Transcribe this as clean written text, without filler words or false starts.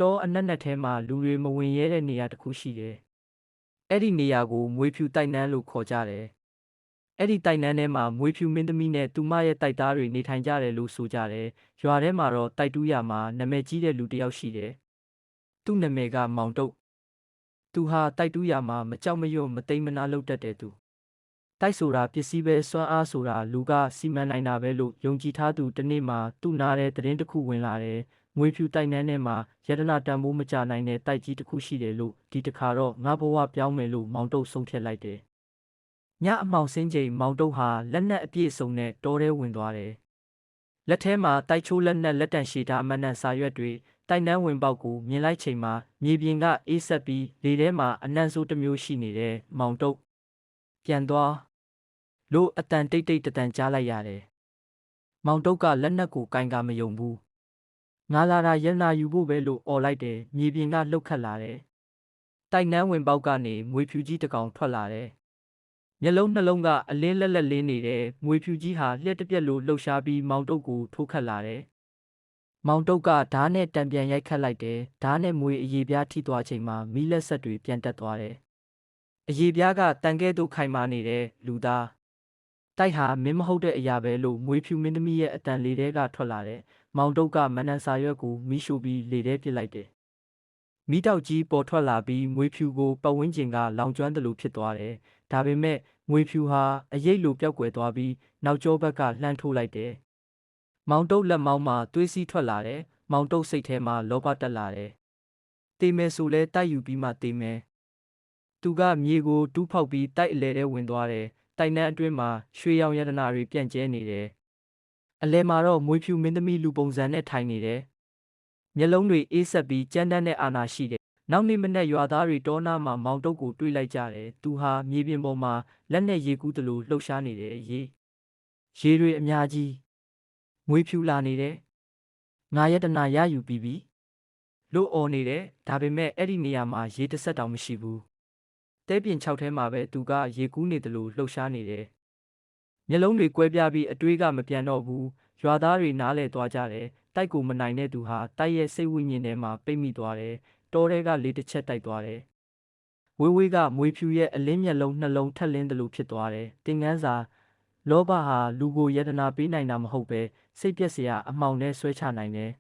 တောအနက်နက်ထဲမှာလူတွေမဝင်ရဲတဲ့နေရာတစ်ခုရှိတယ်။အဲ့ဒီနေရာကိုမွေးဖြူတိုက်နန်းလို့ခေါ်ကြတယ်။အဲ့ဒီတိုက်နန်းထဲမှာမွေးဖြူမင်းသမီးနဲ့သူမရဲ့တိုက်သားတွေနေထိုင်ကြတယ်လို့ဆိုကြတယ်။ရွာထဲမှာတော့တိုက်တူးရမှာနာမည်ကြီးတဲ့လူတစ်ယောက်ရှိတယ်။သူ့နာမည်ကမောင်တုတ်။သူဟာတိုက်တူးရမှာမကြောက်မရွံ့မသိမ်းမနာလုပ်တတ်တဲ့သူ။တိုက်ဆိုတာပစ္စည်းပဲစွမ်းအားဆိုတာလူကစီမံနိုင်တာပဲလို့ယုံကြည်ထားသူတစ်နေ့မှာသူ့နားတဲ့သတင်းတစ်ခုဝင်လာတယ်။မွေးဖြူတိုက်နန်းထဲမှာယတနာတန်ဖိုးမကြနိုင်တဲ့တိုက်ကြီးတစ်ခုရှိတယ်လို့ဒီတစ်ခါတော့ငါဘဝပြောင်းမယ်လို့မောင်တုတ်ဆုံးဖြတ်လိုက်တယ်။ညအမှောင်စင်းချိန်မောင်တုတ်ဟာလက်နက်အပြည့်စုံနဲ့တောထဲဝင်သွားတယ်။လက်ထဲမှာတိုက်ချိုးလက်နက်လက်တံရှည်ထားအမတ်နံစာရွက်တွေတိုက်နန်းဝင်ပေါက်ကိုမြင်လိုက်ချိန်မှာမြေပြင်ကအေးဆက်ပြီးလေထဲမှာအနံ့ဆိုးတစ်မျိုးရှိနေတယ်မောင်တုတ်ပြန်သွားလို့အတန်တိတ်တိတ်တန်ကြားလိုက်ရတယ်။မောင်တုတ်ကလက်နက်ကိုကင်ကမယုံဘူး။ငါလာတာရနာယူဖို့ပဲလို့អော်လိုက်တယ်မြေပြင်ကလှုပ်ခတ်လာတယ်။တိုက်နန်းဝင်ပေါက်ကနေမွေဖြူကြီးတစ်ကောင်ထွက်လာတယ်။မျက်လုံးနှလုံးကအလင်းလက်လက်လင်းနေတယ်မွေဖြူကြီးဟာလျှက်တစ်ပြက်လိုလှုပ်ရှားပြီးမောင်တုတ်ကိုထိုးခတ်လာတယ်။မောင်တုတ်ကဓာတ်နဲ့တံပြန်ရိုက်ခတ်လိုက်တယ်ဓာတ်နဲ့မွေအရေပြားထိသွားချိန်မှာမီးလက်ဆက်တွေပြန်တက်သွားတယ်။အရေပြားကတန်ကဲ့သို့ခိုင်မာနေတဲ့လူသားတိုက်ဟာမင်းမဟုတ်တဲ့အရာပဲလို့မွေဖြူမင်းသမီးရဲ့အတန်လေထဲကထွက်လာတဲ့မောင်တုတ်ကမနန်စာရွက်ကိုမီးရှို့ပြီးလေထဲပစ်လိုက်တယ်။မီးတောက်ကြီးပေါ်ထွက်လာပြီးမွေဖြူကိုပတ်ဝန်းကျင်ကလောင်ကျွမ်းသလိုဖြစ်သွားတယ်။ဒါပေမဲ့မွေဖြူဟာအရိပ်လိုပျောက်ကွယ်သွားပြီးနောက်ကျောဘက်ကလှမ်းထိုးလိုက်တယ်။မောင်တုတ်လက်မောင်းမှာသွေးစီးထွက်လာတယ်။မောင်တုတ်စိတ်ထဲမှာလောဘတက်လာတယ်။တေမယ်ဆိုလဲတိုက်ယူပြီးမှတေမယ်။သူကမြေကိုတူးဖောက်ပြီးတိုက်အလဲထဲဝင်သွားတယ်။တိုက်နန်းအတွင်းမှာရွှေရောင်ရတနာတွေပြန့်ကျဲနေတယ်။အလဲမှာတော့မွေဖြူမင်းသမီးလူပုံစံနဲ့ထိုင်နေတယ်။မျက်လုံးတွေအေးဆက်ပြီးကြမ်းတမ်းတဲ့အာဏာရှိတယ်။နောက်နေ့မနက်ရွာသားတွေတောနာမှာမောင်တုတ်ကိုတွေ့လိုက်ကြတယ်။သူဟာမြေပြင်ပေါ်မှာလက်နဲ့ရေကူးသလိုလှုပ်ရှားနေတယ်ရေတွေအများကြီးမွေဖြူလာနေတယ်။ငါရတနာရယူပြီးပြီလို့អော်နေတယ်။ဒါပေမဲ့အဲ့ဒီနေရာမှာရေတစ်ဆက်တောင်မရှိဘူး။တဲပြင်6ထဲမှာပဲသူကရေကူးနေတယ်လို့လှုပ်ရှားနေတယ်။မျက်လုံးတွေကွဲပြားပြီးအတွေးကမပြန်တော့ဘူး။ရွာသားတွေနားလဲသွားကြတယ်။တိုက်ကိုမနိုင်တဲ့သူဟာတိုက်ရဲ့စိတ်ဝိညာဉ်ထဲမှာပိတ်မိသွားတယ်။တောထဲကလေတစ်ချက်တိုက်သွားတယ်။ဝေးဝေးကမွေဖြူရဲ့အလင်းမျက်လုံးနှလုံးထက်လင်းတယ်လို့ဖြစ်သွားတယ်။သင်ခန်းစာလောဘဟာလူကိုယတနာပေးနိုင်တာမဟုတ်ပဲစိတ်ပြက်စရာအမှောင်နဲ့ဆွဲချနိုင်တယ်